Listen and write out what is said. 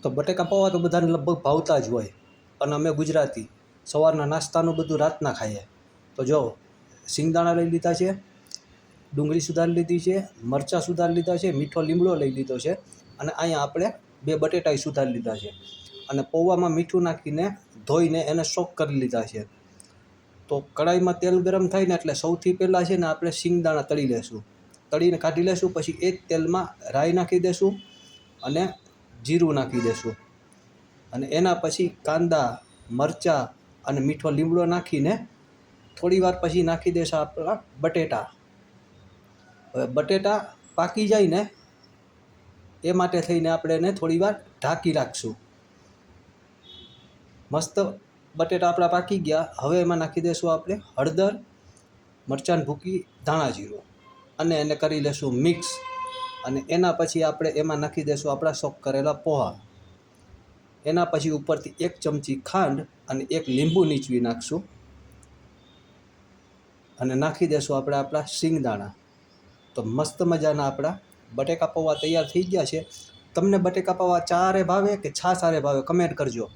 તો બટેકા પૌવા તો બધાને લગભગ ભાવતા જ હોય, અને અમે ગુજરાતી સવારના નાસ્તાનું બધું રાતના ખાઈએ. તો જો સિંગદાણા લઈ લીધા છે, ડુંગળી સુધારી લીધી છે, મરચાં સુધારી લીધા છે, મીઠો લીમડો લઈ લીધો છે, અને અહીંયા આપણે 2 બટેટાઈ સુધારી લીધા છે, અને પૌવામાં મીઠું નાખીને ધોઈને એને સોક કરી લીધા છે. તો કઢાઈમાં તેલ ગરમ થાય ને એટલે સૌથી પહેલાં છે ને આપણે સિંગદાણા તળી લેશું. તળીને કાઢી લેશું. પછી એ જ તેલમાં રાઈ નાખી દેશું અને જીરું નાખી દેશું, અને એના પછી કાંદા, મરચાં અને મીઠો લીમડો નાખીને થોડી વાર પછી નાખી દેશું આપણા બટેટા. હવે બટેટા પાકી જાય ને એ માટે થઈને આપણે એને થોડી વાર ઢાંકી રાખશું. મસ્ત બટેટા આપણા પાકી ગયા. હવે એમાં નાખી દઈશું આપણે હળદર, મરચાંની ભૂકી, ધાણા જીરું, અને એને કરી લેશું મિક્સ. અને એના પછી આપણે એમાં નાખી દઈશું આપણા સોક કરેલા પોહા. એના પછી ઉપરથી 1 ચમચી ખાંડ અને 1 લીંબુ નીચવી નાખશું, અને નાખી દઈશું આપણે આપણા સિંગદાણા. તો મસ્ત મજાના આપણા બટેકા પૌવા તૈયાર થઈ ગયા છે. તમને બટેકા પૌવા ચા હારે ભાવે કે છાશ હારે ભાવે કમેન્ટ કરજો.